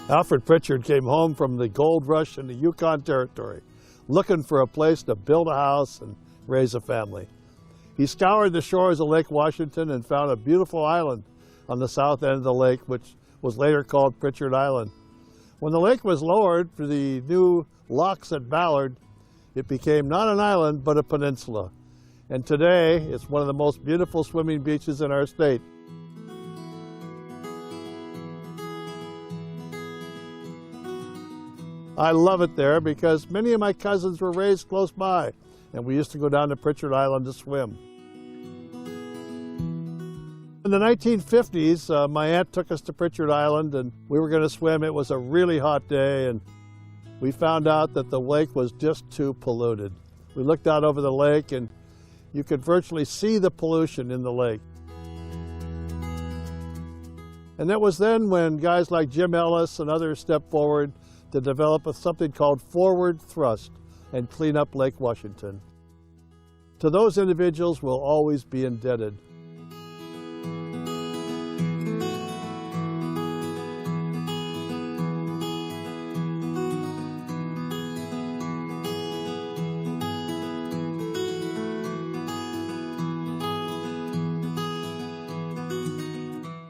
Alfred Pritchard came home from the gold rush in the Yukon Territory, looking for a place to build a house and raise a family. He scoured the shores of Lake Washington and found a beautiful island on the south end of the lake, which was later called Pritchard Island. When the lake was lowered for the new locks at Ballard, it became not an island, but a peninsula. And today, it's one of the most beautiful swimming beaches in our state. I love it there because many of my cousins were raised close by, and we used to go down to Pritchard Island to swim. In the 1950s, my aunt took us to Pritchard Island, and we were going to swim. It was a really hot day, and we found out that the lake was just too polluted. We looked out over the lake, and you could virtually see the pollution in the lake. And that was then when guys like Jim Ellis and others stepped forward to develop something called forward thrust and clean up Lake Washington. To those individuals, we'll always be indebted.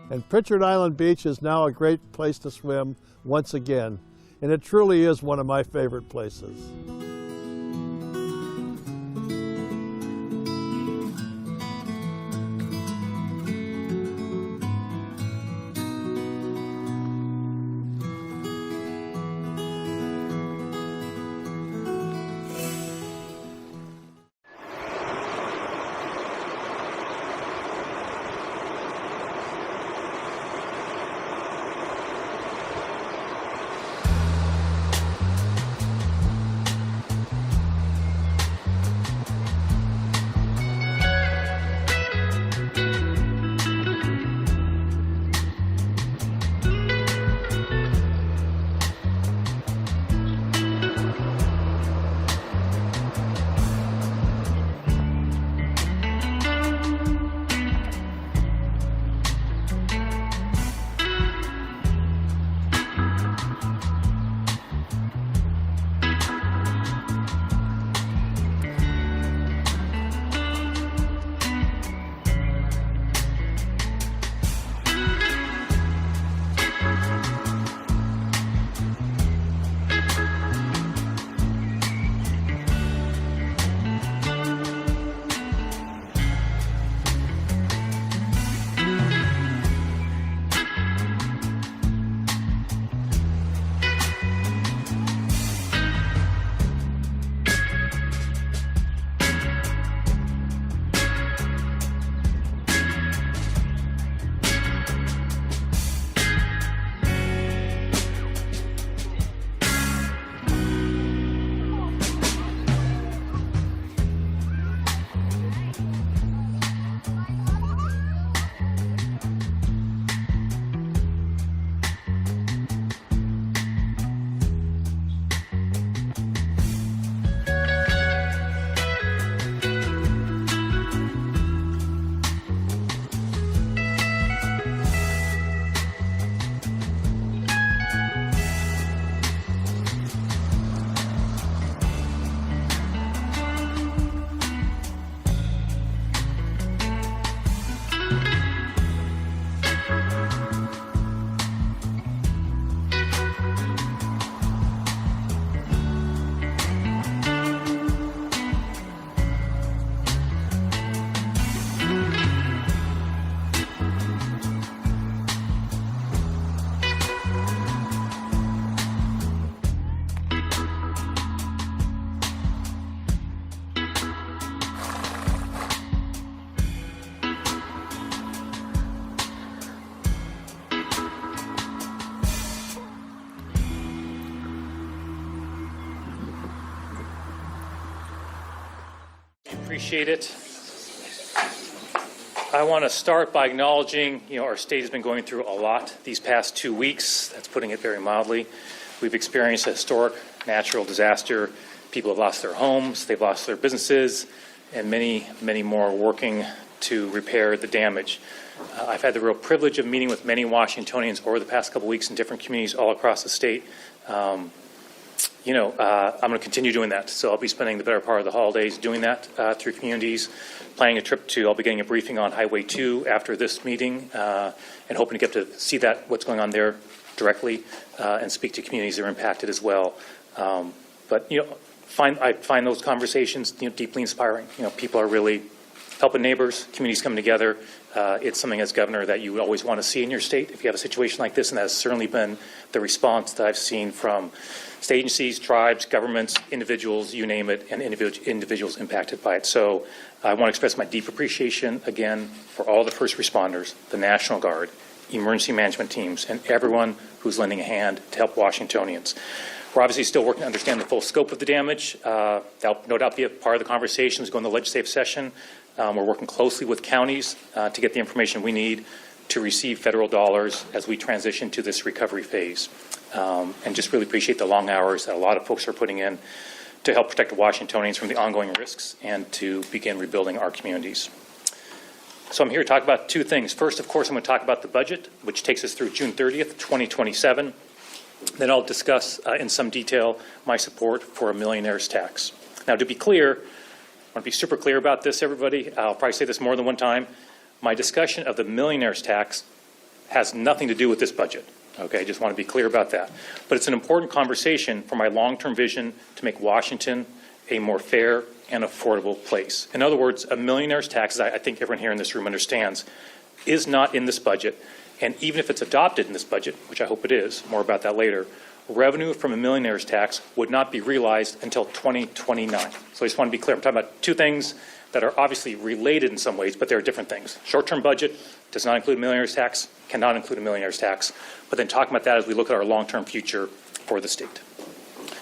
And Pritchard Island Beach is now a great place to swim once again, and it truly is one of my favorite places. Appreciate it. I want to start by acknowledging, our state has been going through a lot these past 2 weeks. That's putting it very mildly. We've experienced a historic natural disaster. People have lost their homes, they've lost their businesses, and many, many more are working to repair the damage. I've had the real privilege of meeting with many Washingtonians over the past couple weeks in different communities all across the state. I'm going to continue doing that. So I'll be spending the better part of the holidays doing that through communities, planning a trip I'll be getting a briefing on Highway 2 after this meeting, and hoping to get to see what's going on there directly, and speak to communities that are impacted as well. But I find those conversations deeply inspiring. People are really helping neighbors, communities coming together. It's something as governor that you would always want to see in your state if you have a situation like this, and that has certainly been the response that I've seen from state agencies, tribes, governments, individuals, you name it, and individuals impacted by it. So I want to express my deep appreciation again for all the first responders, the National Guard, emergency management teams, and everyone who's lending a hand to help Washingtonians. We're obviously still working to understand the full scope of the damage. That'll no doubt be a part of the conversations going to the legislative session. We're working closely with counties to get the information we need to receive federal dollars as we transition to this recovery phase. And just really appreciate the long hours that a lot of folks are putting in to help protect Washingtonians from the ongoing risks and to begin rebuilding our communities. So I'm here to talk about two things. First, of course, I'm going to talk about the budget, which takes us through June 30th, 2027. Then I'll discuss in some detail my support for a millionaire's tax. Now, to be clear, I want to be super clear about this, everybody. I'll probably say this more than one time. My discussion of the millionaire's tax has nothing to do with this budget. Okay, I just want to be clear about that. But it's an important conversation for my long-term vision to make Washington a more fair and affordable place. In other words, a millionaire's tax, as I think everyone here in this room understands, is not in this budget. And even if it's adopted in this budget, which I hope it is, more about that later, revenue from a millionaire's tax would not be realized until 2029. So I just want to be clear. I'm talking about two things that are obviously related in some ways, but they're different things. Short-term budget does not include a millionaire's tax, cannot include a millionaire's tax, but then talking about that as we look at our long-term future for the state.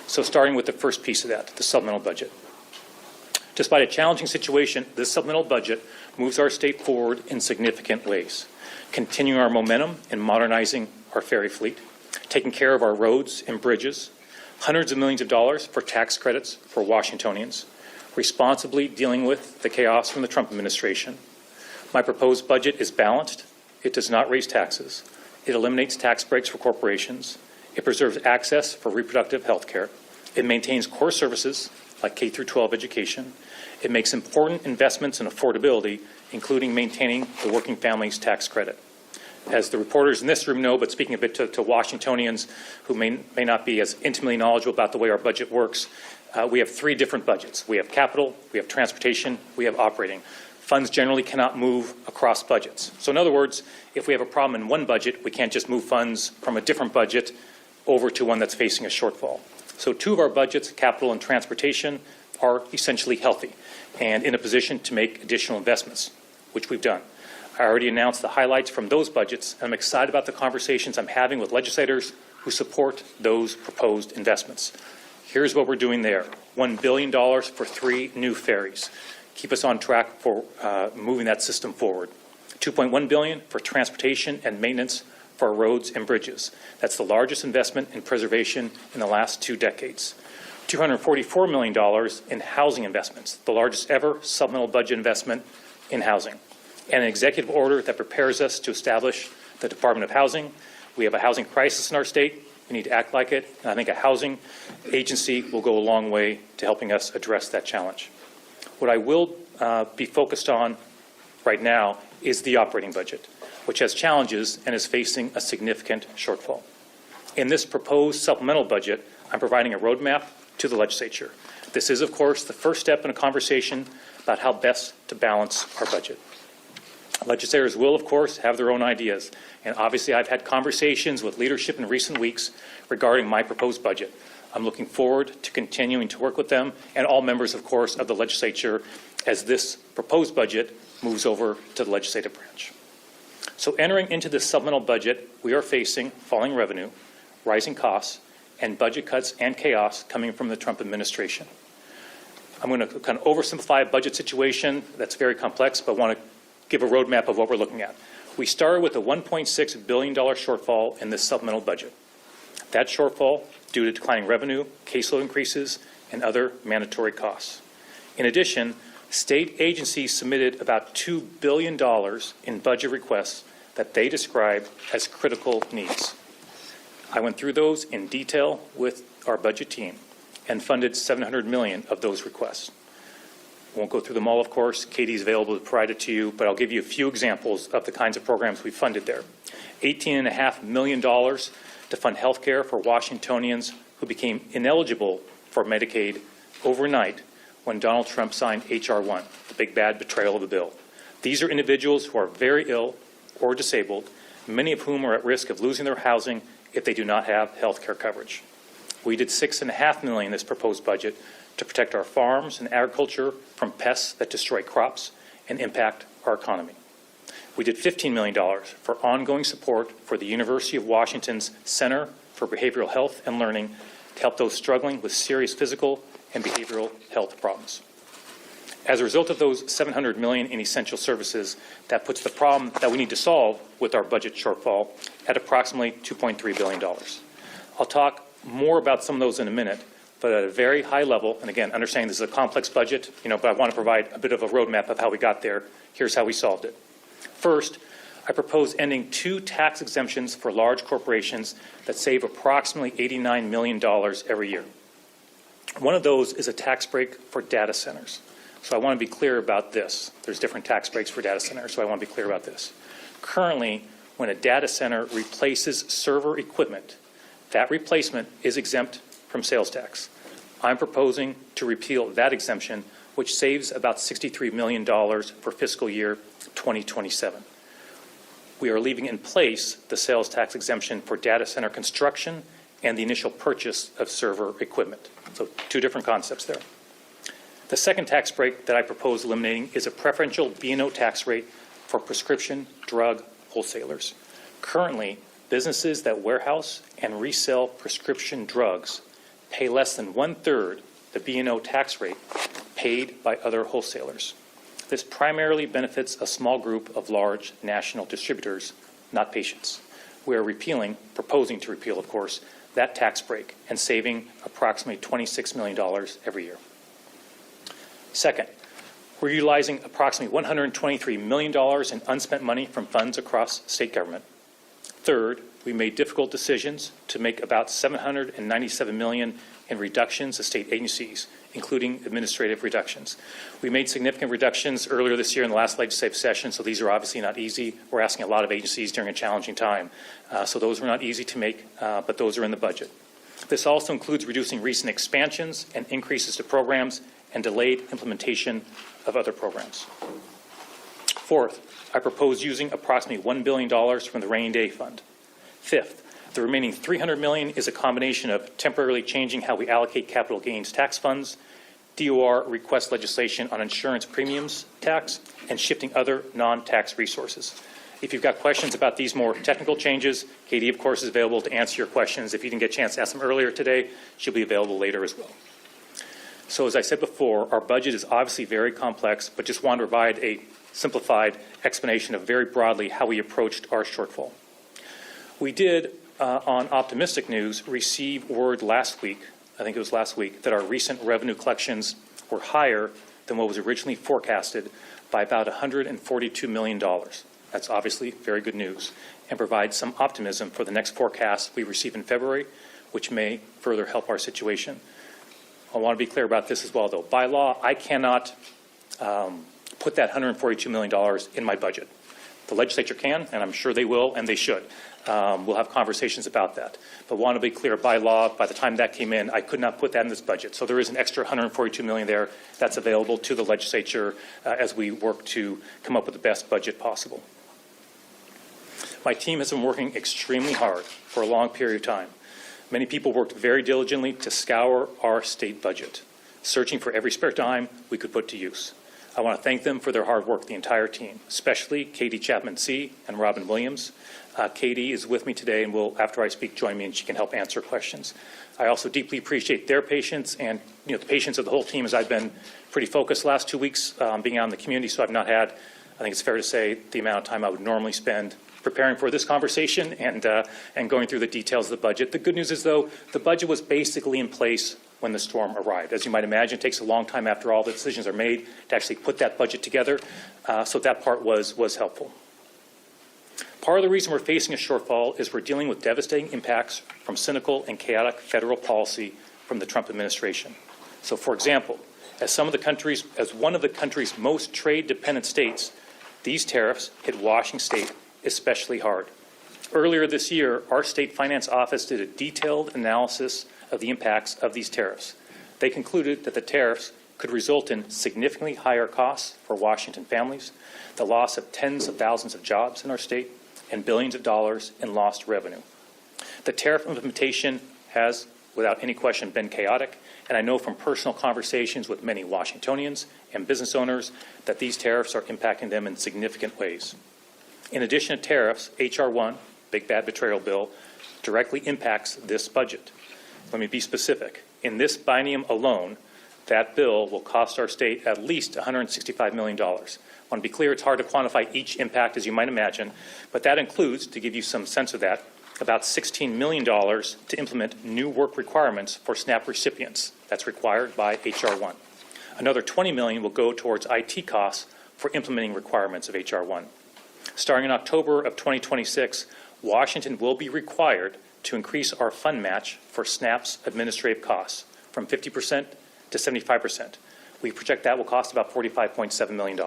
So starting with the first piece of that, the supplemental budget. Despite a challenging situation, this supplemental budget moves our state forward in significant ways, continuing our momentum in modernizing our ferry fleet, taking care of our roads and bridges, hundreds of millions of dollars for tax credits for Washingtonians, responsibly dealing with the chaos from the Trump administration. My proposed budget is balanced. It does not raise taxes. It eliminates tax breaks for corporations. It preserves access for reproductive health care. It maintains core services like K through 12 education. It makes important investments in affordability, including maintaining the working families tax credit. As the reporters in this room know, but speaking a bit to Washingtonians who may not be as intimately knowledgeable about the way our budget works, we have three different budgets. We have capital, we have transportation, we have operating. Funds generally cannot move across budgets. So in other words, if we have a problem in one budget, we can't just move funds from a different budget over to one that's facing a shortfall. So two of our budgets, capital and transportation, are essentially healthy and in a position to make additional investments, which we've done. I already announced the highlights from those budgets, and I'm excited about the conversations I'm having with legislators who support those proposed investments. Here's what we're doing there. $1 billion for 3 new ferries. Keep us on track for moving that system forward. $2.1 billion for transportation and maintenance for our roads and bridges. That's the largest investment in preservation in the last 2 decades. $244 million in housing investments, the largest ever supplemental budget investment in housing. And an executive order that prepares us to establish the Department of Housing. We have a housing crisis in our state. We need to act like it. And I think a housing agency will go a long way to helping us address that challenge. What I will be focused on right now is the operating budget, which has challenges and is facing a significant shortfall. In this proposed supplemental budget, I'm providing a roadmap to the legislature. This is, of course, the first step in a conversation about how best to balance our budget. Legislators will, of course, have their own ideas, and obviously I've had conversations with leadership in recent weeks regarding my proposed budget. I'm looking forward to continuing to work with them and all members, of course, of the legislature as this proposed budget moves over to the legislative branch. So entering into this supplemental budget, we are facing falling revenue, rising costs, and budget cuts and chaos coming from the Trump administration. I'm going to kind of oversimplify a budget situation that's very complex, but I want to give a roadmap of what we're looking at. We started with a $1.6 billion shortfall in this supplemental budget. That shortfall due to declining revenue, caseload increases, and other mandatory costs. In addition, State agencies submitted about $2 billion in budget requests that they described as critical needs. I went through those in detail with our budget team and funded $700 million of those requests. Won't go through them all, of course. Katie's available to provide it to you, but I'll give you a few examples of the kinds of programs we funded there. $18.5 million to fund health care for Washingtonians who became ineligible for Medicaid overnight when Donald Trump signed H.R. 1, the big bad betrayal of the bill. These are individuals who are very ill or disabled, many of whom are at risk of losing their housing if they do not have health care coverage. We did $6.5 million in this proposed budget to protect our farms and agriculture from pests that destroy crops and impact our economy. We did $15 million for ongoing support for the University of Washington's Center for Behavioral Health and Learning to help those struggling with serious physical and behavioral health problems. As a result of those $700 million in essential services, that puts the problem that we need to solve with our budget shortfall at approximately $2.3 billion. I'll talk more about some of those in a minute, but at a very high level, and again, understanding this is a complex budget, but I want to provide a bit of a roadmap of how we got there. Here's how we solved it. First, I propose ending 2 tax exemptions for large corporations that save approximately $89 million every year. One of those is a tax break for data centers. So I want to be clear about this. There's different tax breaks for data centers, so I want to be clear about this. Currently, when a data center replaces server equipment, that replacement is exempt from sales tax. I'm proposing to repeal that exemption, which saves about $63 million for fiscal year 2027. We are leaving in place the sales tax exemption for data center construction and the initial purchase of server equipment. So 2 different concepts there. The second tax break that I propose eliminating is a preferential B&O tax rate for prescription drug wholesalers. Currently, businesses that warehouse and resell prescription drugs pay less than 1/3 the B&O tax rate paid by other wholesalers. This primarily benefits a small group of large national distributors, not patients. We are proposing to repeal, of course, that tax break and saving approximately $26 million every year. Second, we're utilizing approximately $123 million in unspent money from funds across state government. Third, we made difficult decisions to make about $797 million in reductions to state agencies, including administrative reductions. We made significant reductions earlier this year in the last legislative session, so these are obviously not easy. We're asking a lot of agencies during a challenging time. So those were not easy to make, but those are in the budget. This also includes reducing recent expansions and increases to programs and delayed implementation of other programs. Fourth, I propose using approximately $1 billion from the rainy day fund. Fifth, the remaining $300 million is a combination of temporarily changing how we allocate capital gains tax funds, DOR request legislation on insurance premiums tax, and shifting other non-tax resources. If you've got questions about these more technical changes, Katie, of course, is available to answer your questions. If you didn't get a chance to ask them earlier today, she'll be available later as well. So as I said before, our budget is obviously very complex, but just want to provide a simplified explanation of very broadly how we approached our shortfall. We did, on optimistic news, receive word last week, I think it was last week, that our recent revenue collections were higher than what was originally forecasted by about $142 million. That's obviously very good news and provides some optimism for the next forecast we receive in February, which may further help our situation. I want to be clear about this as well, though. By law, I cannot put that $142 million in my budget. The legislature can, and I'm sure they will, and they should. We'll have conversations about that. But want to be clear, by law, by the time that came in, I could not put that in this budget. So there is an extra $142 million there that's available to the legislature as we work to come up with the best budget possible. My team has been working extremely hard for a long period of time. Many people worked very diligently to scour our state budget, searching for every spare dime we could put to use. I want to thank them for their hard work, the entire team, especially Katie Chapman-C. and Robin Williams. Katie is with me today and will, after I speak, join me and she can help answer questions. I also deeply appreciate their patience and the patience of the whole team as I've been pretty focused last 2 weeks being out in the community, so I've not had, I think it's fair to say, the amount of time I would normally spend preparing for this conversation and going through the details of the budget. The good news is, though, the budget was basically in place when the storm arrived. As you might imagine, it takes a long time after all the decisions are made to actually put that budget together, so that part was helpful. Part of the reason we're facing a shortfall is we're dealing with devastating impacts from cynical and chaotic federal policy from the Trump administration. So, for example, as one of the country's most trade-dependent states, these tariffs hit Washington State especially hard. Earlier this year, our state finance office did a detailed analysis of the impacts of these tariffs. They concluded that the tariffs could result in significantly higher costs for Washington families, the loss of tens of thousands of jobs in our state, and billions of dollars in lost revenue. The tariff implementation has, without any question, been chaotic, and I know from personal conversations with many Washingtonians and business owners that these tariffs are impacting them in significant ways. In addition to tariffs, H.R. 1, Big Bad Betrayal Bill, directly impacts this budget. Let me be specific. In this biennium alone, that bill will cost our state at least $165 million. I want to be clear, it's hard to quantify each impact, as you might imagine, but that includes, to give you some sense of that, about $16 million to implement new work requirements for SNAP recipients. That's required by H.R. 1. Another $20 million will go towards IT costs for implementing requirements of H.R. 1. Starting in October of 2026, Washington will be required to increase our fund match for SNAP's administrative costs from 50% to 75%. We project that will cost about $45.7 million.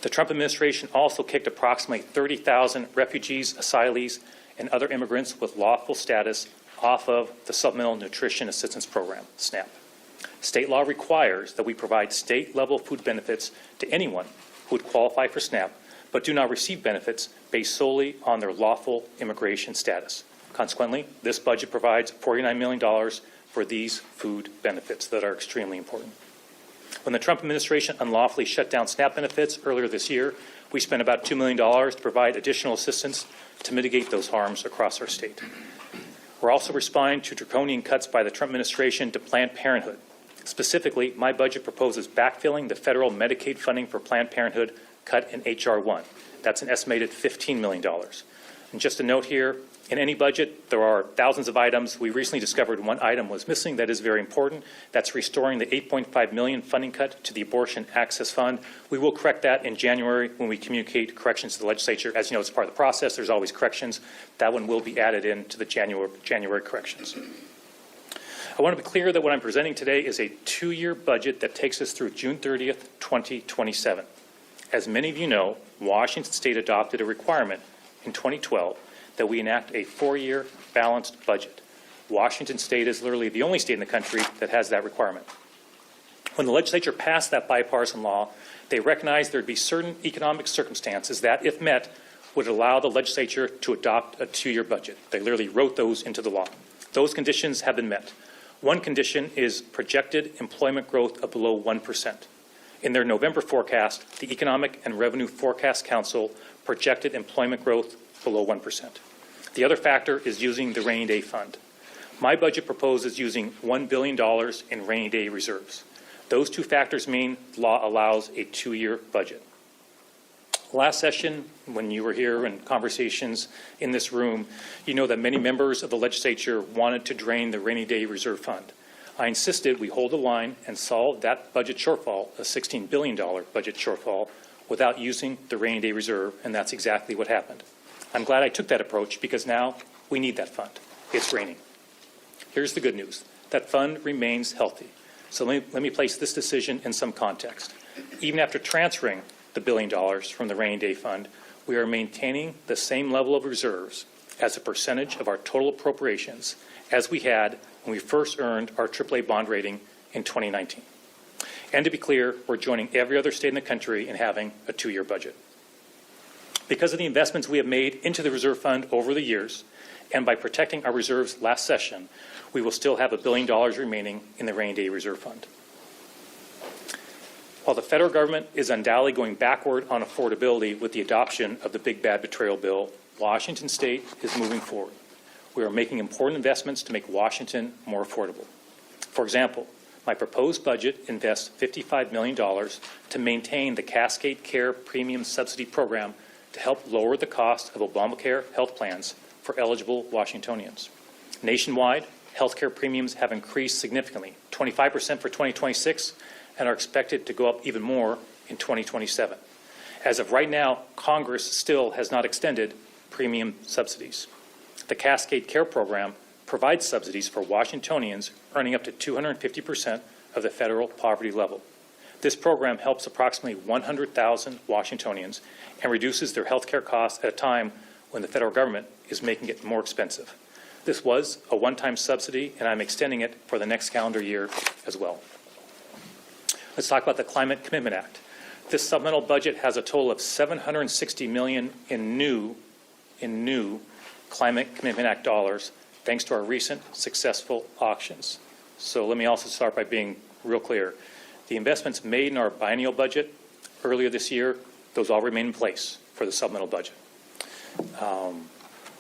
The Trump administration also kicked approximately 30,000 refugees, asylees, and other immigrants with lawful status off of the Supplemental Nutrition Assistance Program, SNAP. State law requires that we provide state-level food benefits to anyone who would qualify for SNAP, but do not receive benefits based solely on their lawful immigration status. Consequently, this budget provides $49 million for these food benefits that are extremely important. When the Trump administration unlawfully shut down SNAP benefits earlier this year, we spent about $2 million to provide additional assistance to mitigate those harms across our state. We're also responding to draconian cuts by the Trump administration to Planned Parenthood. Specifically, my budget proposes backfilling the federal Medicaid funding for Planned Parenthood cut in H.R. 1. That's an estimated $15 million. And just a note here, in any budget, there are thousands of items. We recently discovered one item was missing that is very important. That's restoring the $8.5 million funding cut to the Abortion Access Fund. We will correct that in January when we communicate corrections to the legislature. As you know, it's part of the process. There's always corrections. That one will be added into the January corrections. I want to be clear that what I'm presenting today is a 2-year budget that takes us through June 30th, 2027. As many of you know, Washington State adopted a requirement in 2012 that we enact a 4-year balanced budget. Washington State is literally the only state in the country that has that requirement. When the legislature passed that bipartisan law, they recognized there would be certain economic circumstances that, if met, would allow the legislature to adopt a 2-year budget. They literally wrote those into the law. Those conditions have been met. One condition is projected employment growth of below 1%. In their November forecast, the Economic and Revenue Forecast Council projected employment growth below 1%. The other factor is using the rainy day fund. My budget proposes using $1 billion in rainy day reserves. Those two factors mean the law allows a 2-year budget. Last session, when you were here in conversations in this room, you know that many members of the legislature wanted to drain the rainy day reserve fund. I insisted we hold the line and solve that budget shortfall, a $16 billion budget shortfall, without using the rainy day reserve, and that's exactly what happened. I'm glad I took that approach because now we need that fund. It's raining. Here's the good news. That fund remains healthy. So let me place this decision in some context. Even after transferring the $1 billion from the rainy day fund, we are maintaining the same level of reserves as a percentage of our total appropriations as we had when we first earned our AAA bond rating in 2019. And to be clear, we're joining every other state in the country in having a 2-year budget. Because of the investments we have made into the reserve fund over the years, and by protecting our reserves last session, we will still have $1 billion remaining in the rainy day reserve fund. While the federal government is undoubtedly going backward on affordability with the adoption of the Big Bad Betrayal Bill, Washington State is moving forward. We are making important investments to make Washington more affordable. For example, my proposed budget invests $55 million to maintain the Cascade Care Premium Subsidy Program to help lower the cost of Obamacare health plans for eligible Washingtonians. Nationwide, healthcare premiums have increased significantly, 25% for 2026, and are expected to go up even more in 2027. As of right now, Congress still has not extended premium subsidies. The Cascade Care Program provides subsidies for Washingtonians earning up to 250% of the federal poverty level. This program helps approximately 100,000 Washingtonians and reduces their health care costs at a time when the federal government is making it more expensive. This was a one-time subsidy, and I'm extending it for the next calendar year as well. Let's talk about the Climate Commitment Act. This supplemental budget has a total of $760 million in new Climate Commitment Act dollars, thanks to our recent successful auctions. So let me also start by being real clear. The investments made in our biennial budget earlier this year, those all remain in place for the supplemental budget.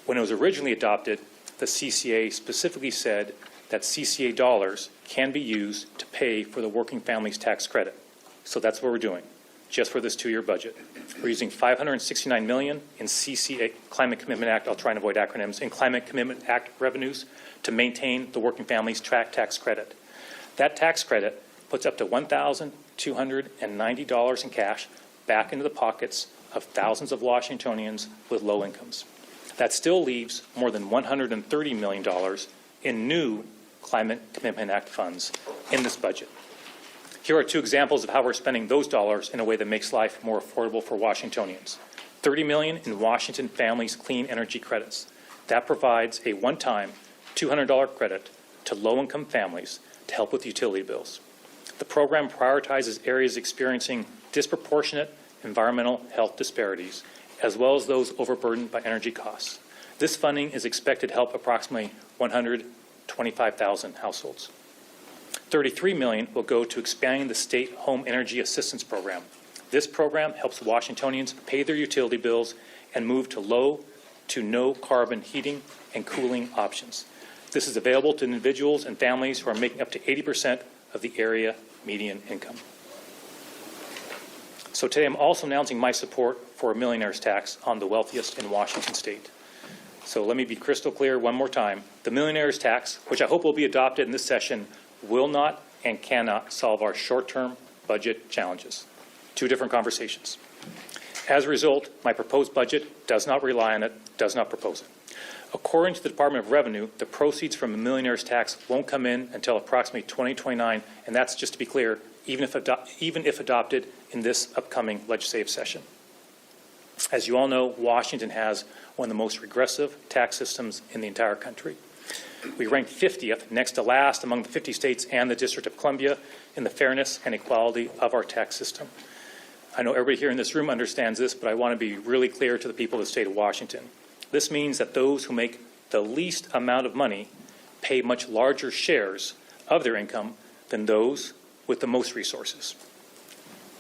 When it was originally adopted, the CCA specifically said that CCA dollars can be used to pay for the working families tax credit. So that's what we're doing, just for this 2-year budget. We're using $569 million in CCA, Climate Commitment Act, I'll try and avoid acronyms, in Climate Commitment Act revenues to maintain the working families tax credit. That tax credit puts up to $1,290 in cash back into the pockets of thousands of Washingtonians with low incomes. That still leaves more than $130 million in new Climate Commitment Act funds in this budget. Here are 2 examples of how we're spending those dollars in a way that makes life more affordable for Washingtonians. $30 million in Washington Families Clean Energy Credits. That provides a one-time $200 credit to low-income families to help with utility bills. The program prioritizes areas experiencing disproportionate environmental health disparities, as well as those overburdened by energy costs. This funding is expected to help approximately 125,000 households. $33 million will go to expanding the state home energy assistance program. This program helps Washingtonians pay their utility bills and move to low to no carbon heating and cooling options. This is available to individuals and families who are making up to 80% of the area median income. So today I'm also announcing my support for a millionaire's tax on the wealthiest in Washington state. So let me be crystal clear one more time. The millionaire's tax, which I hope will be adopted in this session, will not and cannot solve our short-term budget challenges. 2 different conversations. As a result, my proposed budget does not rely on it, does not propose it. According to the Department of Revenue, the proceeds from a millionaire's tax won't come in until approximately 2029, and that's, just to be clear, even if adopted in this upcoming legislative session. As you all know, Washington has one of the most regressive tax systems in the entire country. We rank 50th, next to last among the 50 states and the District of Columbia, in the fairness and equality of our tax system. I know everybody here in this room understands this, but I want to be really clear to the people of the state of Washington. This means that those who make the least amount of money pay much larger shares of their income than those with the most resources.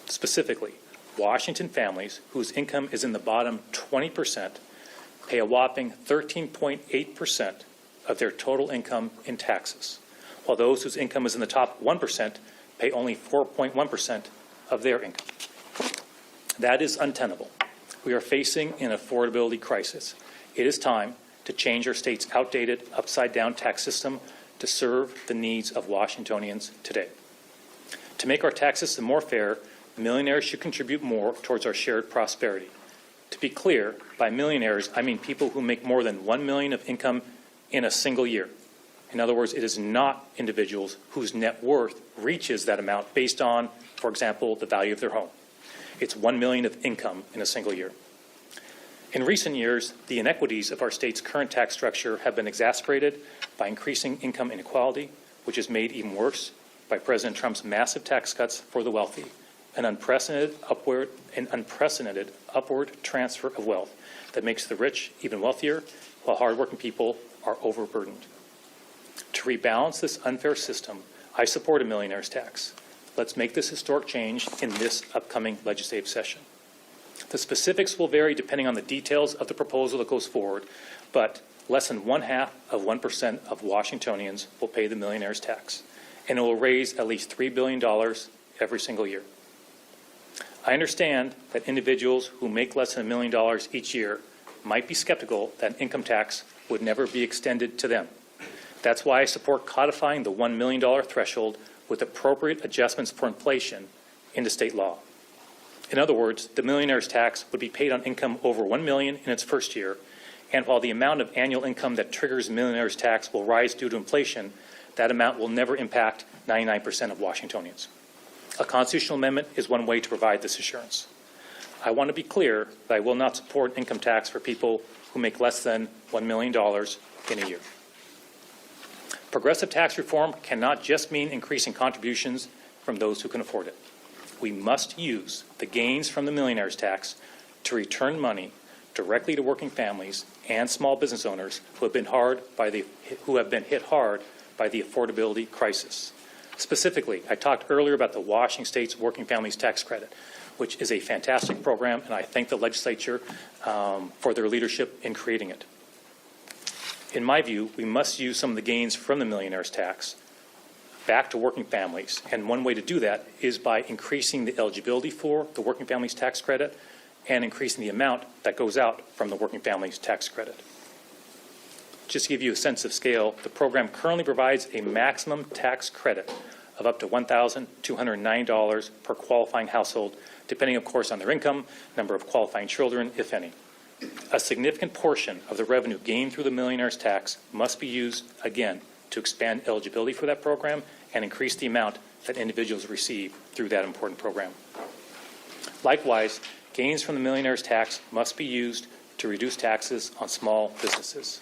Specifically, Washington families whose income is in the bottom 20% pay a whopping 13.8% of their total income in taxes, while those whose income is in the top 1% pay only 4.1% of their income. That is untenable. We are facing an affordability crisis. It is time to change our state's outdated, upside-down tax system to serve the needs of Washingtonians today. To make our tax system more fair, millionaires should contribute more towards our shared prosperity. To be clear, by millionaires, I mean people who make more than $1 million of income in a single year. In other words, it is not individuals whose net worth reaches that amount based on, for example, the value of their home. It's $1 million of income in a single year. In recent years, the inequities of our state's current tax structure have been exacerbated by increasing income inequality, which is made even worse by President Trump's massive tax cuts for the wealthy, an unprecedented upward transfer of wealth that makes the rich even wealthier, while hardworking people are overburdened. To rebalance this unfair system, I support a millionaire's tax. Let's make this historic change in this upcoming legislative session. The specifics will vary depending on the details of the proposal that goes forward, but less than 0.5% of Washingtonians will pay the millionaire's tax, and it will raise at least $3 billion every single year. I understand that individuals who make less than $1 million each year might be skeptical that income tax would never be extended to them. That's why I support codifying the $1 million threshold with appropriate adjustments for inflation into state law. In other words, the millionaire's tax would be paid on income over $1 million in its first year, and while the amount of annual income that triggers the millionaire's tax will rise due to inflation, that amount will never impact 99% of Washingtonians. A constitutional amendment is one way to provide this assurance. I want to be clear that I will not support income tax for people who make less than $1 million in a year. Progressive tax reform cannot just mean increasing contributions from those who can afford it. We must use the gains from the millionaire's tax to return money directly to working families and small business owners who have been hit hard by the affordability crisis. Specifically, I talked earlier about the Washington State's Working Families Tax Credit, which is a fantastic program, and I thank the legislature for their leadership in creating it. In my view, we must use some of the gains from the millionaire's tax back to working families, and one way to do that is by increasing the eligibility for the Working Families Tax Credit and increasing the amount that goes out from the Working Families Tax Credit. Just to give you a sense of scale, the program currently provides a maximum tax credit of up to $1,209 per qualifying household, depending, of course, on their income, number of qualifying children, if any. A significant portion of the revenue gained through the millionaire's tax must be used, again, to expand eligibility for that program and increase the amount that individuals receive through that important program. Likewise, gains from the millionaire's tax must be used to reduce taxes on small businesses.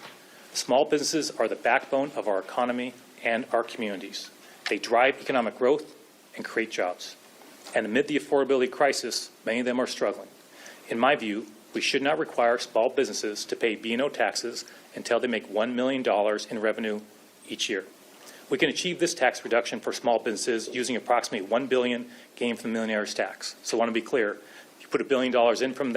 Small businesses are the backbone of our economy and our communities. They drive economic growth and create jobs. And amid the affordability crisis, many of them are struggling. In my view, we should not require small businesses to pay B&O taxes until they make $1 million in revenue each year. We can achieve this tax reduction for small businesses using approximately $1 billion gained from the millionaire's tax. So I want to be clear, if you put $1 billion in from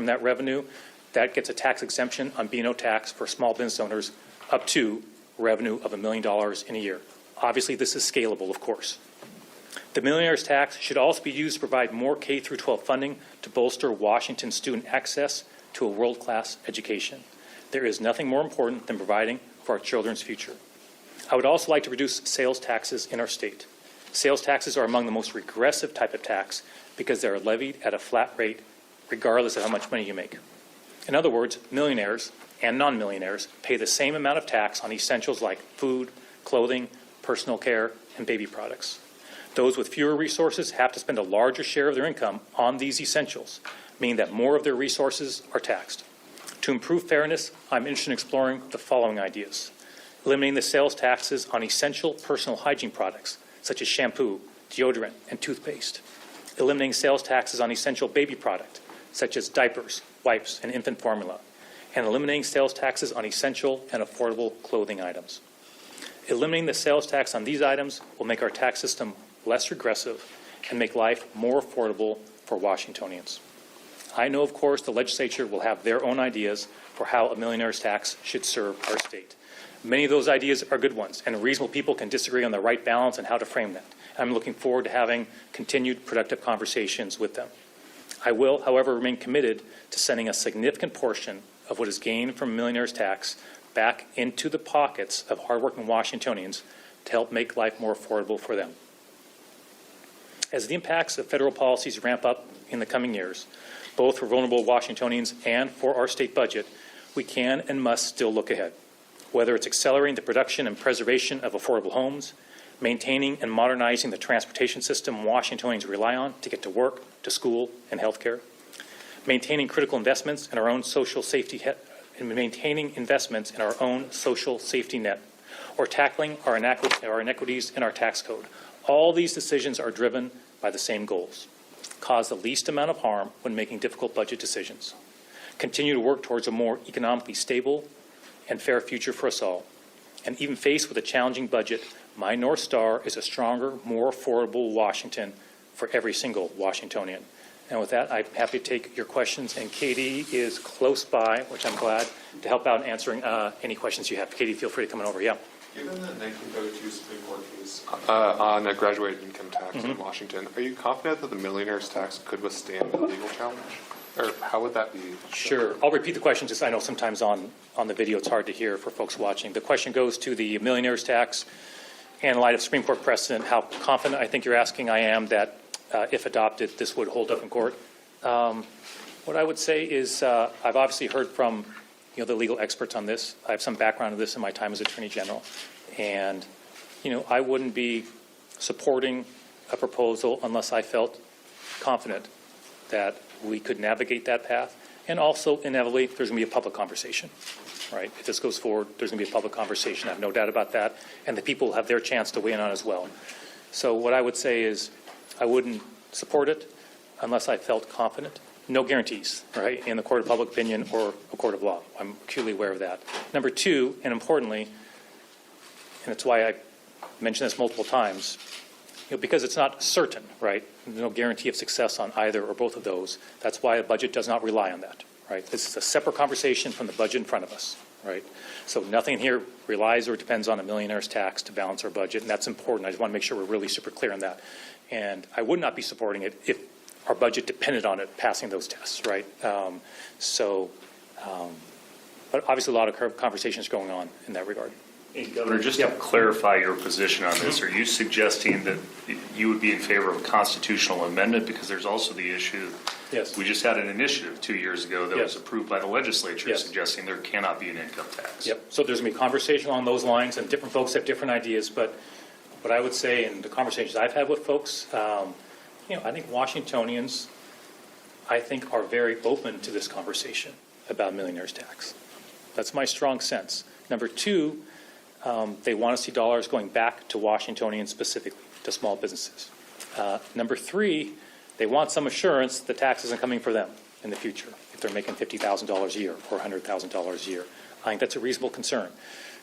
that revenue, that gets a tax exemption on B&O tax for small business owners up to revenue of $1 million in a year. Obviously, this is scalable, of course. The millionaire's tax should also be used to provide more K-12 funding to bolster Washington's student access to a world-class education. There is nothing more important than providing for our children's future. I would also like to reduce sales taxes in our state. Sales taxes are among the most regressive type of tax because they are levied at a flat rate regardless of how much money you make. In other words, millionaires and non-millionaires pay the same amount of tax on essentials like food, clothing, personal care, and baby products. Those with fewer resources have to spend a larger share of their income on these essentials, meaning that more of their resources are taxed. To improve fairness, I'm interested in exploring the following ideas. Eliminating the sales taxes on essential personal hygiene products, such as shampoo, deodorant, and toothpaste. Eliminating sales taxes on essential baby products, such as diapers, wipes, and infant formula. And eliminating sales taxes on essential and affordable clothing items. Eliminating the sales tax on these items will make our tax system less regressive and make life more affordable for Washingtonians. I know, of course, the legislature will have their own ideas for how a millionaire's tax should serve our state. Many of those ideas are good ones, and reasonable people can disagree on the right balance and how to frame that. I'm looking forward to having continued productive conversations with them. I will, however, remain committed to sending a significant portion of what is gained from a millionaire's tax back into the pockets of hardworking Washingtonians to help make life more affordable for them. As the impacts of federal policies ramp up in the coming years, both for vulnerable Washingtonians and for our state budget, we can and must still look ahead. Whether it's accelerating the production and preservation of affordable homes, maintaining and modernizing the transportation system Washingtonians rely on to get to work, to school, and health care, maintaining critical investments in our own social safety net, or tackling our inequities in our tax code. All these decisions are driven by the same goals: cause the least amount of harm when making difficult budget decisions, continue to work towards a more economically stable and fair future for us all, and even faced with a challenging budget, my North Star is a stronger, more affordable Washington for every single Washingtonian. And with that, I'm happy to take your questions. And Katie is close by, which I'm glad, to help out in answering any questions you have. Katie, feel free to come on over. Yeah. Given the 1932 Supreme Court case on a graduated income tax in Washington, are you confident that the millionaire's tax could withstand a legal challenge? Or how would that be? Sure. I'll repeat the question, just I know sometimes on the video it's hard to hear for folks watching. The question goes to the millionaire's tax. And in light of Supreme Court precedent, how confident I think you're asking I am that if adopted, this would hold up in court. What I would say is I've obviously heard from the legal experts on this. I have some background of this in my time as Attorney General. And, I wouldn't be supporting a proposal unless I felt confident that we could navigate that path. And also, inevitably, there's going to be a public conversation, right? If this goes forward, there's going to be a public conversation. I have no doubt about that. And the people will have their chance to weigh in on it as well. So what I would say is I wouldn't support it unless I felt confident. No guarantees, right, in the court of public opinion or a court of law. I'm acutely aware of that. Number two, and importantly, and it's why I mentioned this multiple times, because it's not certain, right? There's no guarantee of success on either or both of those. That's why a budget does not rely on that, right? This is a separate conversation from the budget in front of us, right? So nothing here relies or depends on a millionaire's tax to balance our budget, and that's important. I just want to make sure we're really super clear on that. And I would not be supporting it if our budget depended on it passing those tests, right? But obviously a lot of conversations going on in that regard. Hey, Governor, just to clarify your position on this, are you suggesting that you would be in favor of a constitutional amendment? Because there's also the issue, Yes. we just had an initiative 2 years ago that was Yes. approved by the legislature Yes. suggesting there cannot be an income tax. Yep. So there's going to be conversation along those lines, and different folks have different ideas. But what I would say in the conversations I've had with folks, I think Washingtonians, are very open to this conversation about millionaire's tax. That's my strong sense. Number two, they want to see dollars going back to Washingtonians specifically, to small businesses. Number three, they want some assurance the tax isn't coming for them in the future if they're making $50,000 a year or $100,000 a year. I think that's a reasonable concern.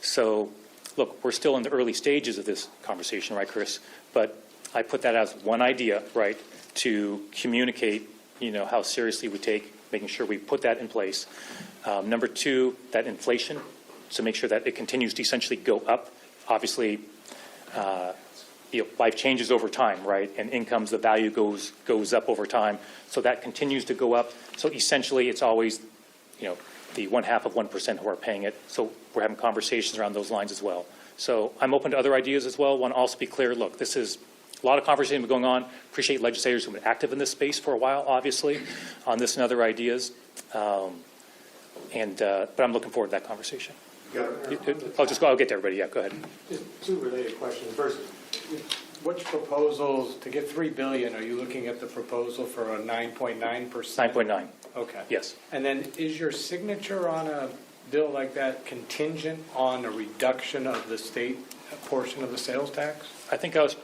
So, look, we're still in the early stages of this conversation, right, Chris? But I put that as one idea, right, to communicate, how seriously we take making sure we put that in place. Number two, that inflation, to make sure that it continues to essentially go up. Obviously, life changes over time, right? And incomes, the value goes up over time. So that continues to go up. So essentially, it's always, the 0.5% who are paying it. So we're having conversations around those lines as well. So I'm open to other ideas as well. Want to also be clear, look, this is a lot of conversation going on. Appreciate legislators who've been active in this space for a while, obviously, on this and other ideas. But I'm looking forward to that conversation. I'll get to everybody. Yeah, go ahead. Just two related questions. First, which proposals, to get $3 billion, are you looking at the proposal for a 9.9%? 9.9. Okay. Yes. And then is your signature on a bill like that contingent on a reduction of the state portion of the sales tax? I think I was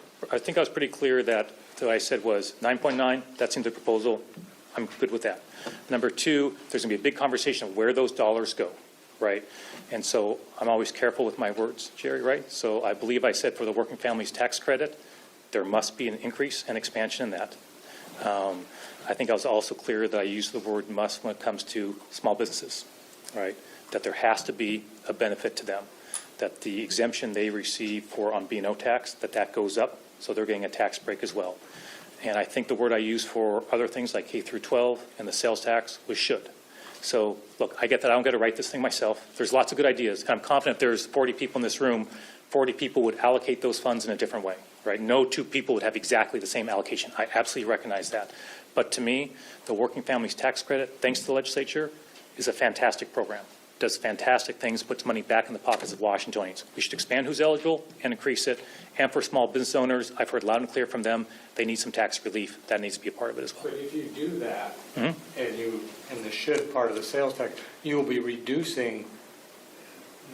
pretty clear that I said was 9.9. That's in the proposal. I'm good with that. Number two, there's going to be a big conversation of where those dollars go, right? And so I'm always careful with my words, Jerry, right? So I believe I said for the working families tax credit, there must be an increase and expansion in that. I think I was also clear that I used the word must when it comes to small businesses, right? That there has to be a benefit to them, that the exemption they receive on B&O tax, that goes up, so they're getting a tax break as well. And I think the word I used for other things like K through 12 and the sales tax was should. So, look, I get that I don't get to write this thing myself. There's lots of good ideas. And I'm confident if there's 40 people in this room, 40 people would allocate those funds in a different way, right? No two people would have exactly the same allocation. I absolutely recognize that. But to me, the Working Families Tax Credit, thanks to the legislature, is a fantastic program. Does fantastic things, puts money back in the pockets of Washingtonians. We should expand who's eligible and increase it. And for small business owners, I've heard loud and clear from them, they need some tax relief. That needs to be a part of it as well. But if you do that, and the should part of the sales tax, you will be reducing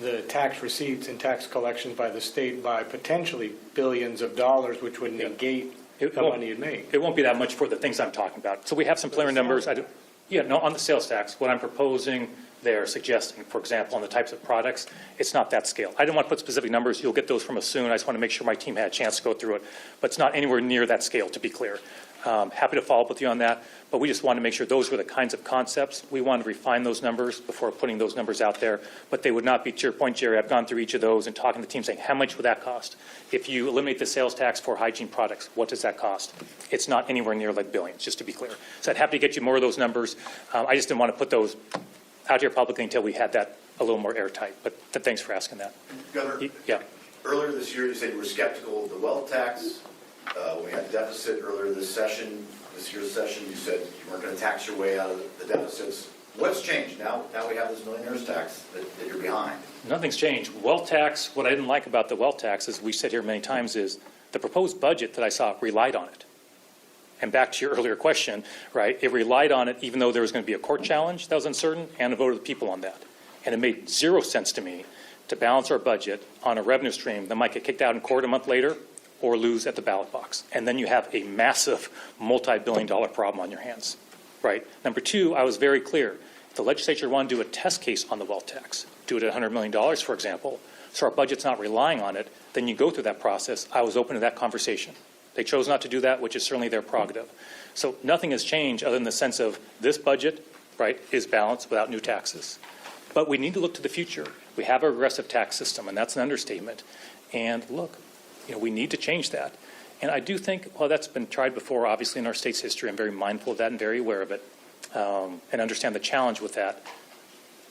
the tax receipts and tax collections by the state by potentially billions of dollars, which would negate the money you'd make. It won't be that much for the things I'm talking about. So we have some preliminary numbers. On the sales tax, what I'm proposing they're suggesting, for example, on the types of products, it's not that scale. I didn't want to put specific numbers. You'll get those from us soon. I just want to make sure my team had a chance to go through it. But it's not anywhere near that scale, to be clear. Happy to follow up with you on that, but we just want to make sure those were the kinds of concepts. We wanted to refine those numbers before putting those numbers out there, but they would not be, to your point, Jerry, I've gone through each of those and talking to the team saying, how much would that cost? If you eliminate the sales tax for hygiene products, what does that cost? It's not anywhere near like billions, just to be clear. So I'd happy to get you more of those numbers. I just didn't want to put those out here publicly until we had that a little more airtight, but thanks for asking that. Governor, Yeah. earlier this year you said you were skeptical of the wealth tax. When we had the deficit earlier this year's session, you said you weren't going to tax your way out of the deficits. What's changed now? Now we have this millionaire's tax that you're behind. Nothing's changed. Wealth tax, what I didn't like about the wealth tax, as we said here many times, is the proposed budget that I saw relied on it. And back to your earlier question, right, it relied on it even though there was going to be a court challenge that was uncertain and a vote of the people on that. And it made zero sense to me to balance our budget on a revenue stream that might get kicked out in court a month later or lose at the ballot box. And then you have a massive multi-billion-dollar problem on your hands, right? Number two, I was very clear. If the legislature wanted to do a test case on the wealth tax, do it at $100 million, for example, so our budget's not relying on it, then you go through that process. I was open to that conversation. They chose not to do that, which is certainly their prerogative. So nothing has changed other than the sense of this budget, right, is balanced without new taxes. But we need to look to the future. We have a regressive tax system, and that's an understatement. And look, we need to change that. And I do think, well, that's been tried before, obviously, in our state's history. I'm very mindful of that and very aware of it, and understand the challenge with that.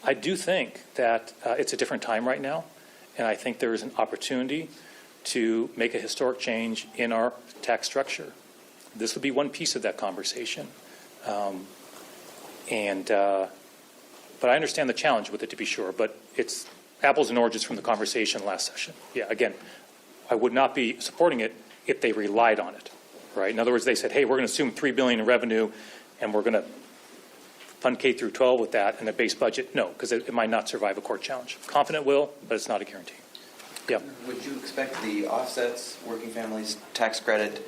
I do think that it's a different time right now, and I think there is an opportunity to make a historic change in our tax structure. This would be one piece of that conversation. But I understand the challenge with it, to be sure, but it's apples and oranges from the conversation last session. Yeah, again, I would not be supporting it if they relied on it, right? In other words, they said, hey, we're going to assume $3 billion in revenue, and we're going to fund K through 12 with that in a base budget. No, because it might not survive a court challenge. Confident will, but it's not a guarantee. Yeah. Would you expect the offsets, working families, tax credit,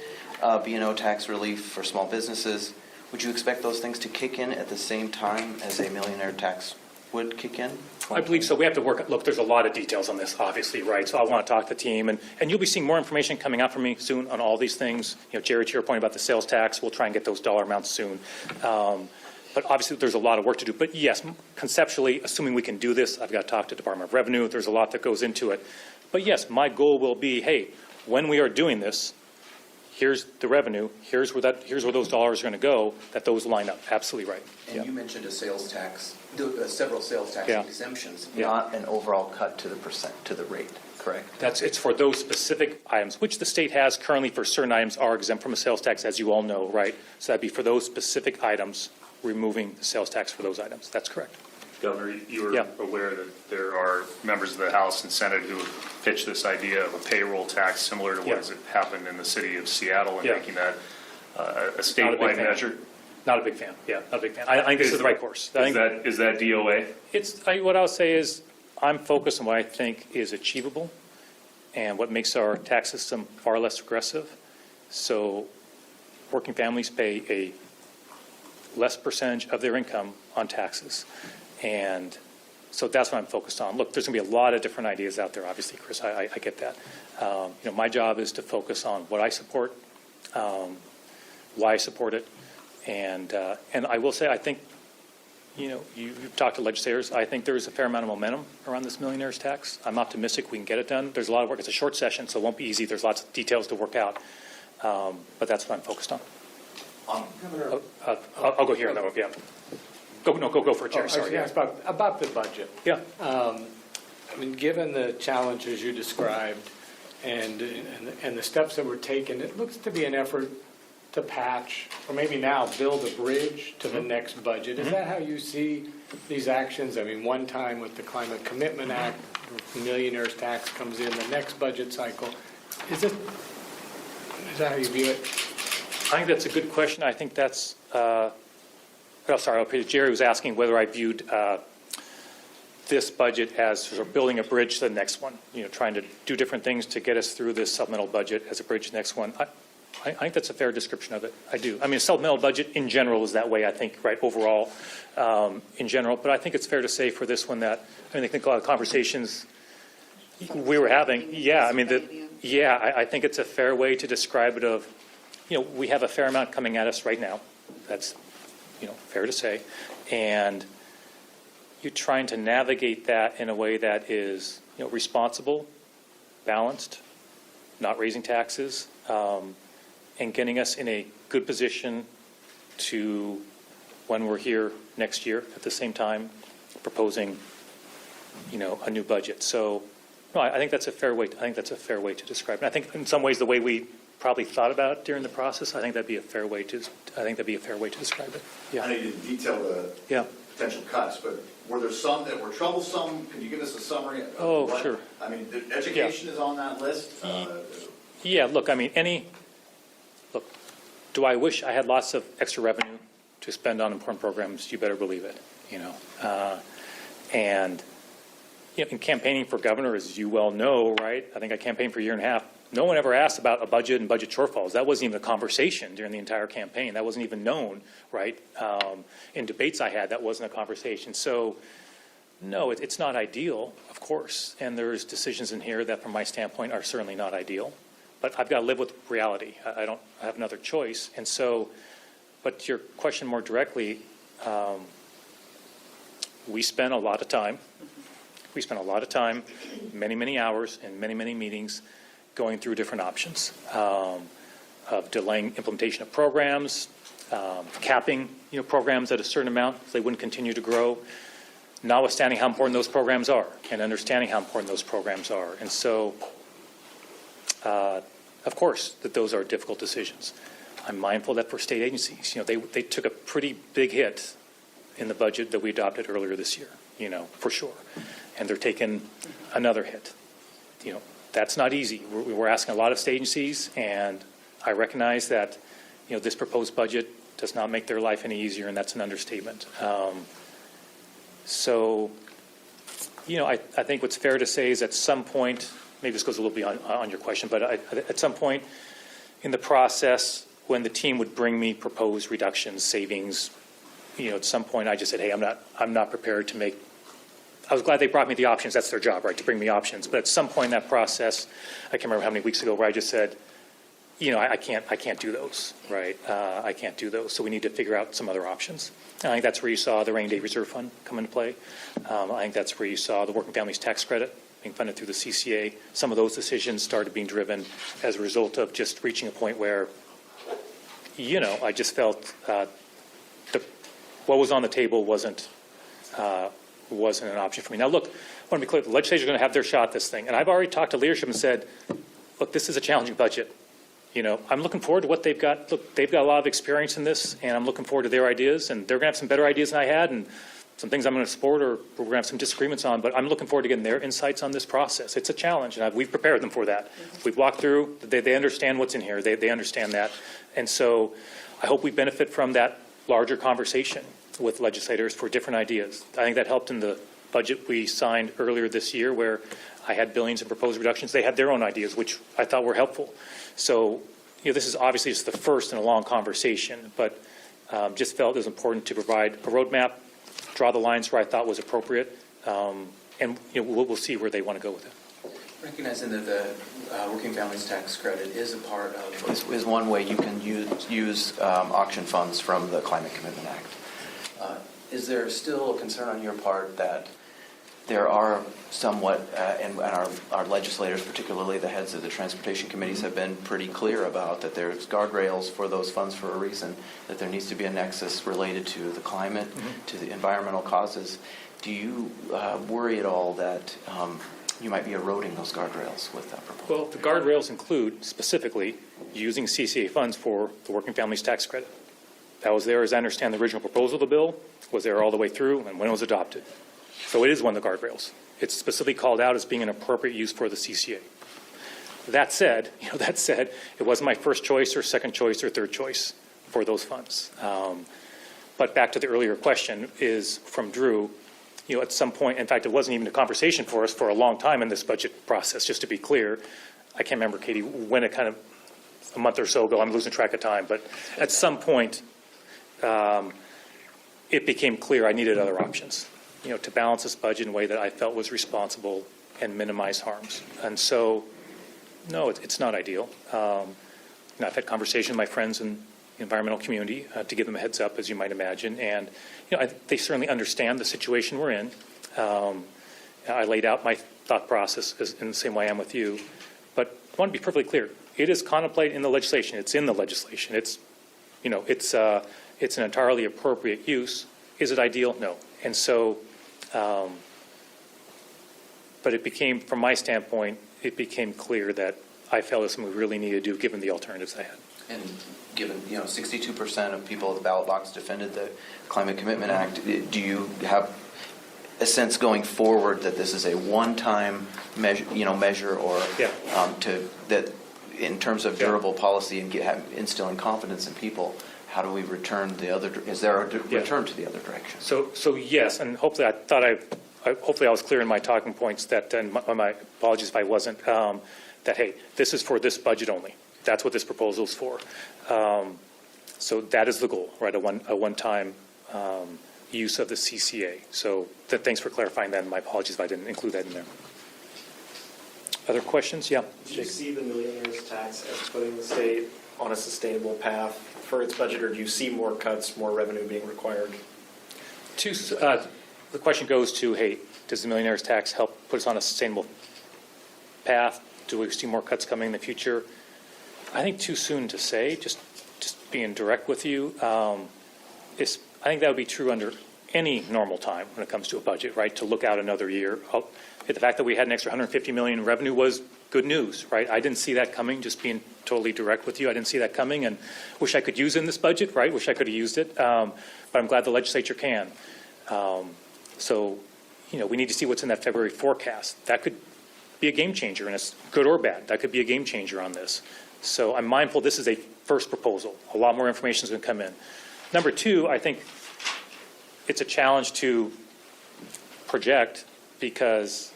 B&O tax relief for small businesses, would you expect those things to kick in at the same time as a millionaire tax would kick in? I believe so. We have to work. Look, there's a lot of details on this, obviously, right? So I want to talk to the team, and you'll be seeing more information coming out from me soon on all these things. Jerry, to your point about the sales tax, we'll try and get those dollar amounts soon. But obviously, there's a lot of work to do. But yes, conceptually, assuming we can do this, I've got to talk to Department of Revenue. There's a lot that goes into it. But yes, my goal will be, hey, when we are doing this, here's the revenue, here's where those dollars are going to go, that those line up. Absolutely right. And you mentioned a sales tax, several sales tax Yeah. exemptions, Yeah. not an overall cut to the rate, correct? It's for those specific items, which the state has currently for certain items are exempt from a sales tax, as you all know, right? So that'd be for those specific items, removing the sales tax for those items. That's correct. Governor, you are Yeah. aware that there are members of the House and Senate who have pitched this idea of a payroll tax similar to what Yeah. has happened in the city of Seattle and Yeah. making that a Not a big statewide fan. measure? Not a big fan. Yeah, not a big fan. I think this is the right course. I think Is that DOA? what I'll say is I'm focused on what I think is achievable and what makes our tax system far less aggressive. So working families pay a less percentage of their income on taxes. And so that's what I'm focused on. Look, there's going to be a lot of different ideas out there, obviously, Chris. I get that. My job is to focus on what I support, why I support it. And I will say, I think, you've talked to legislators. I think there's a fair amount of momentum around this millionaire's tax. I'm optimistic we can get it done. There's a lot of work. It's a short session, so it won't be easy. There's lots of details to work out. But that's what I'm focused on. Governor, I'll go here, though, yeah. Go for it, Jerry, I was sorry. going to Yeah. ask about the budget. Yeah. Given the challenges you described and the steps that were taken, it looks to be an effort to patch, or maybe now build a bridge to the next budget. Is that how you see these actions? One time with the Climate Commitment Act, millionaire's tax comes in the next budget cycle. Is that how you view it? I think that's a good question. I think that's, Jerry was asking whether I viewed this budget as sort of building a bridge to the next one, trying to do different things to get us through this supplemental budget as a bridge to the next one. I think that's a fair description of it. I do. I mean, a supplemental budget in general is that way, I think, right, overall, in general. But I think it's fair to say for this one that, I mean, I think a lot of conversations we were having, yeah, I mean, I think it's a fair way to describe it of, we have a fair amount coming at us right now. That's, fair to say. And you're trying to navigate that in a way that is, responsible, balanced, not raising taxes, and getting us in a good position to, when we're here next year, at the same time, proposing, a new budget. So, no, I think that's a fair way. I think that's a fair way to describe it. I think in some ways the way we probably thought about it during the process, I think that'd be a fair way to. I think that'd be a fair way to describe it. I know you didn't detail the potential cuts, but were there some that were troublesome? Can you give us a summary? Of what? Sure. I mean, the education is on that list. Yeah, look, I mean, do I wish I had lots of extra revenue to spend on important programs? You better believe it, and in campaigning for governor, as you well know, right, I think I campaigned for a year and a half. No one ever asked about a budget and budget shortfalls. That wasn't even a conversation during the entire campaign. That wasn't even known, right? In debates I had, that wasn't a conversation. So, no, it's not ideal, of course. And there's decisions in here that, from my standpoint, are certainly not ideal. But I've got to live with reality. I don't have another choice. And so, but to your question more directly, we spent a lot of time. We spent a lot of time, many, many hours, and many, many meetings going through different options of delaying implementation of programs, capping programs at a certain amount so they wouldn't continue to grow, notwithstanding how important those programs are and understanding how important those programs are. And so, of course, that those are difficult decisions. I'm mindful that for state agencies, they took a pretty big hit in the budget that we adopted earlier this year, for sure. And they're taking another hit. That's not easy. We're asking a lot of state agencies, and I recognize that, this proposed budget does not make their life any easier, and that's an understatement. So, I think what's fair to say is at some point, maybe this goes a little beyond on your question, but at some point in the process, when the team would bring me proposed reductions, savings, at some point I just said, hey, I'm not prepared to make. I was glad they brought me the options. That's their job, right, to bring me options. But at some point in that process, I can't remember how many weeks ago, where I just said, I can't do those, right? I can't do those. So we need to figure out some other options. And I think that's where you saw the Rainy Day Reserve Fund come into play. I think that's where you saw the Working Families Tax Credit being funded through the CCA. Some of those decisions started being driven as a result of just reaching a point where, I just felt what was on the table wasn't an option for me. Now, look, I want to be clear. The legislature is going to have their shot at this thing. And I've already talked to leadership and said, look, this is a challenging budget. I'm looking forward to what they've got. Look, they've got a lot of experience in this, and I'm looking forward to their ideas. And they're going to have some better ideas than I had, and some things I'm going to support or we're going to have some disagreements on. But I'm looking forward to getting their insights on this process. It's a challenge, and we've prepared them for that. We've walked through. They understand what's in here. They understand that. And so I hope we benefit from that larger conversation with legislators for different ideas. I think that helped in the budget we signed earlier this year, where I had billions in proposed reductions. They had their own ideas, which I thought were helpful. So, this is obviously just the first in a long conversation, but just felt it was important to provide a roadmap, draw the lines where I thought was appropriate, and we'll see where they want to go with it. Recognizing that the Working Families Tax Credit is a part of, is one way you can use auction funds from the Climate Commitment Act. Is there still a concern on your part that there are somewhat, and our legislators, particularly the heads of the transportation committees, have been pretty clear about that there's guardrails for those funds for a reason, that there needs to be a nexus related to the climate, to the environmental causes. Do you worry at all that you might be eroding those guardrails with that proposal? Well, the guardrails include specifically using CCA funds for the Working Families Tax Credit. That was there, as I understand, the original proposal of the bill was there all the way through and when it was adopted. So it is one of the guardrails. It's specifically called out as being an appropriate use for the CCA. That said, it wasn't my first choice or second choice or third choice for those funds. But back to the earlier question is from Drew, at some point, in fact, it wasn't even a conversation for us for a long time in this budget process, just to be clear. I can't remember, Katie, when it kind of a month or so ago. I'm losing track of time. But at some point, it became clear I needed other options, to balance this budget in a way that I felt was responsible and minimize harms. And so, no, it's not ideal. I've had conversations with my friends in the environmental community to give them a heads up, as you might imagine. And, they certainly understand the situation we're in. I laid out my thought process in the same way I am with you. But I want to be perfectly clear. It is contemplated in the legislation. It's in the legislation. It's an entirely appropriate use. Is it ideal? No. And so, but it became, from my standpoint, it became clear that I felt it was something we really needed to do given the alternatives I had. And given, 62% of people at the ballot box defended the Climate Commitment Act, do you have a sense going forward that this is a one-time measure, or that in terms of durable policy and instilling confidence in people, how do we return the other? Is there a return to the other direction? So yes, and hopefully hopefully I was clear in my talking points that, and my apologies if I wasn't, that hey, this is for this budget only. That's what this proposal is for. So that is the goal, right? A one-time use of the CCA. So thanks for clarifying that, and my apologies if I didn't include that in there. Other questions? Yeah. Do you see the millionaire's tax as putting the state on a sustainable path for its budget, or do you see more cuts, more revenue being required? The question goes to, hey, does the millionaire's tax help put us on a sustainable path? Do we see more cuts coming in the future? I think too soon to say, just being direct with you. I think that would be true under any normal time when it comes to a budget, right, to look out another year. The fact that we had an extra $150 million in revenue was good news, right? I didn't see that coming, just being totally direct with you. I didn't see that coming, and wish I could use it in this budget, right? Wish I could have used it, but I'm glad the legislature can. So, we need to see what's in that February forecast. That could be a game changer, and it's good or bad. That could be a game changer on this. So I'm mindful this is a first proposal. A lot more information is going to come in. Number two, I think it's a challenge to project because,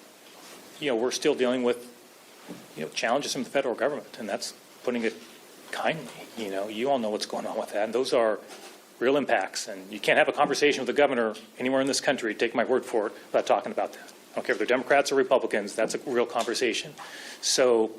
we're still dealing with, challenges from the federal government, and that's putting it kindly. You all know what's going on with that, and those are real impacts. And you can't have a conversation with the governor anywhere in this country, take my word for it, without talking about that. I don't care if they're Democrats or Republicans, that's a real conversation. So,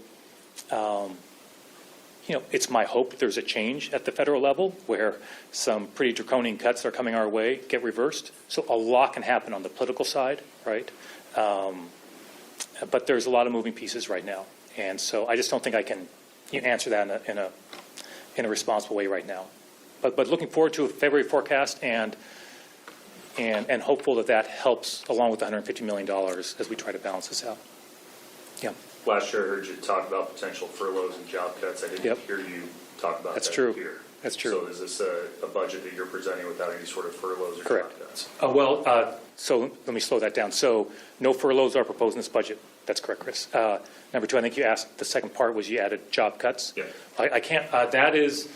it's my hope there's a change at the federal level where some pretty draconian cuts that are coming our way get reversed. So a lot can happen on the political side, right? But there's a lot of moving pieces right now. And so I just don't think I can answer that in a responsible way right now. But looking forward to a February forecast and hopeful that helps along with the $150 million as we try to balance this out. Yeah. Last year I heard you talk about potential furloughs and job cuts. I didn't hear you talk about That's that true. here. That's true. So is this a budget that you're presenting without any sort of furloughs or Correct. job cuts? So let me slow that down. So no furloughs are proposed in this budget. That's correct, Chris. Number two, I think you asked, the second part was you added job cuts. Yeah. I can't, that is,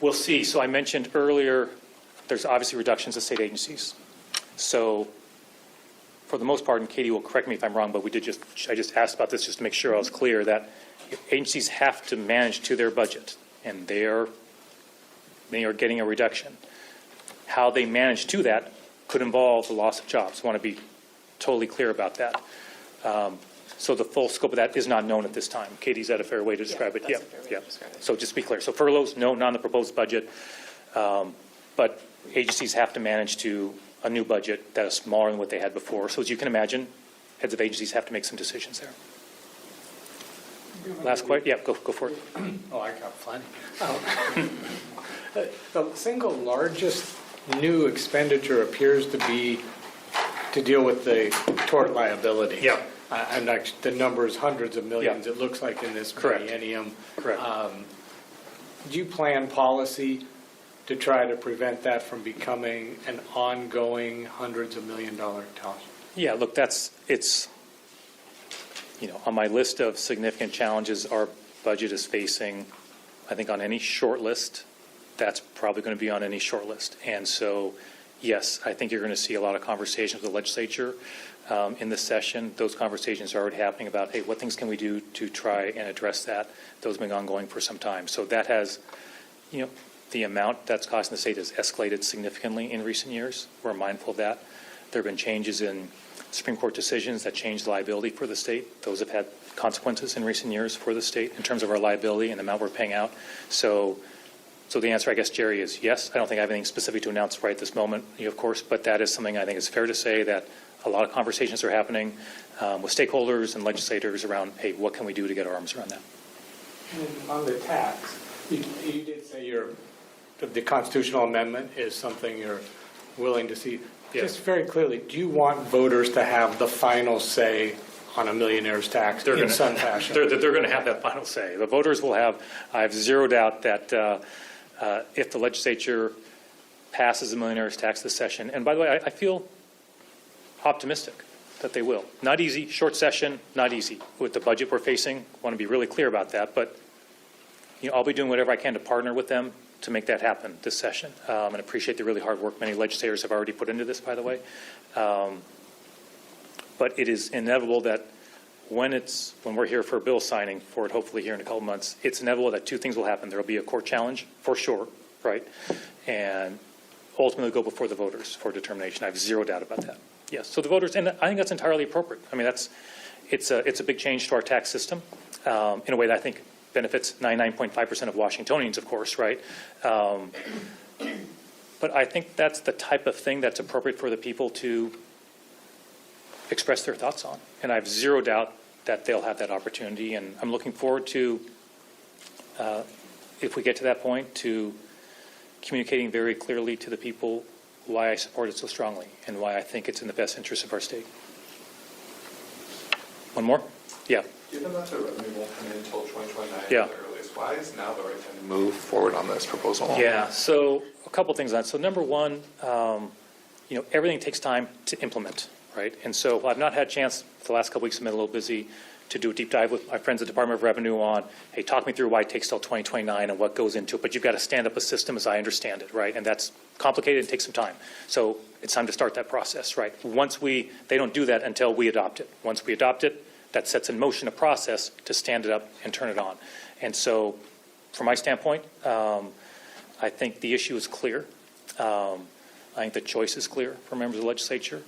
we'll see. So I mentioned earlier, there's obviously reductions of state agencies. So for the most part, and Katie will correct me if I'm wrong, but I just asked about this just to make sure I was clear that agencies have to manage to their budget, and they are getting a reduction. How they manage to that could involve the loss of jobs. I want to be totally clear about that. So the full scope of that is not known at this time. Katie, is that a fair way to describe it? That's a fair way to describe it. So just be clear. So furloughs, no, not in the proposed budget. But agencies have to manage to a new budget that is smaller than what they had before. So as you can imagine, heads of agencies have to make some decisions there. Last question? Yeah, go for it. Oh, I got plenty. The single largest new expenditure appears to be to deal with the tort liability. Yeah. And the number is hundreds of millions, Yeah. it looks like, in this Correct. biennium. Correct. Do you plan policy to try to prevent that from becoming an ongoing hundreds of million-dollar cost? Yeah, look, it's on my list of significant challenges our budget is facing. I think on any short list, that's probably going to be on any short list. And so yes, I think you're going to see a lot of conversations with the legislature in this session. Those conversations are already happening about, hey, what things can we do to try and address that? Those have been ongoing for some time. So that has, the amount that's costing the state has escalated significantly in recent years. We're mindful of that. There have been changes in Supreme Court decisions that changed liability for the state. Those have had consequences in recent years for the state in terms of our liability and the amount we're paying out. So the answer, I guess, Jerry, is yes. I don't think I have anything specific to announce right this moment, of course, but that is something I think is fair to say that a lot of conversations are happening with stakeholders and legislators around, hey, what can we do to get our arms around that? And on the tax, you did say the constitutional amendment is something you're willing to see. Yes. Just very clearly, do you want voters to have the final say on a millionaire's tax in some fashion? They're going to have that final say. The voters will have. I have zero doubt that if the legislature passes a millionaire's tax this session, and by the way, I feel optimistic that they will. Not easy, short session, not easy. With the budget we're facing, I want to be really clear about that, but I'll be doing whatever I can to partner with them to make that happen this session, and appreciate the really hard work many legislators have already put into this, by the way. But it is inevitable that when we're here for a bill signing for it, hopefully here in a couple months, it's inevitable that two things will happen. There will be a court challenge for sure, right? And ultimately go before the voters for determination. I have zero doubt about that. Yes. So the voters, and I think that's entirely appropriate. I mean, it's a big change to our tax system in a way that I think benefits 99.5% of Washingtonians, of course, right? But I think that's the type of thing that's appropriate for the people to express their thoughts on. And I have zero doubt that they'll have that opportunity. And I'm looking forward to, if we get to that point, to communicating very clearly to the people why I support it so strongly and why I think it's in the best interest of our state. One more? Yeah. Given that the revenue won't come in until 2029 Yeah. at the earliest, why is now the right time to move forward on this proposal? Yeah, so a couple things on that. So number one, everything takes time to implement, right? And so I've not had a chance for the last couple weeks, I've been a little busy to do a deep dive with my friends at the Department of Revenue on, hey, talk me through why it takes till 2029 and what goes into it. But you've got to stand up a system as I understand it, right? And that's complicated and takes some time. So it's time to start that process, right? They don't do that until we adopt it. Once we adopt it, that sets in motion a process to stand it up and turn it on. And so from my standpoint, I think the issue is clear. I think the choice is clear for members of the legislature.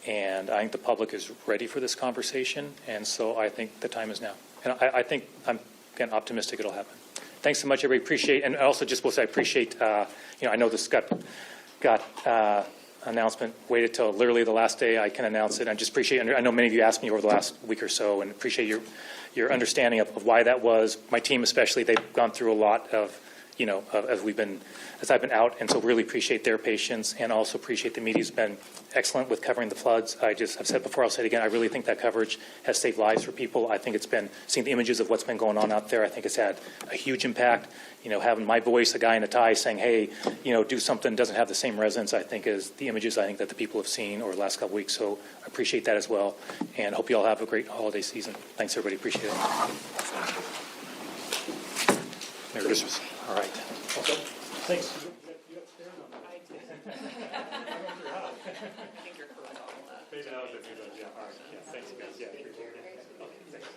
And I think the public is ready for this conversation. And so I think the time is now. And I think I'm, again, optimistic it'll happen. Thanks so much, everybody. Appreciate, and I also just will say I appreciate, I know this got announcement, waited till literally the last day I can announce it. I just appreciate, I know many of you asked me over the last week or so, and appreciate your understanding of why that was. My team especially, they've gone through a lot of, as I've been out, and so really appreciate their patience, and also appreciate the media's been excellent with covering the floods. I've said before, I'll say it again, I really think that coverage has saved lives for people. I think it's been, seeing the images of what's been going on out there, I think it's had a huge impact. Having my voice, a guy in a tie saying, hey, do something, doesn't have the same resonance, I think, as the images I think that the people have seen over the last couple weeks. So I appreciate that as well, and hope you all have a great holiday season. Thanks, everybody. Appreciate it. Merry Christmas. All right. Thanks. Maybe that was it. Yeah, all right. Yeah, thanks, guys. Yeah, appreciate it. Okay, thanks.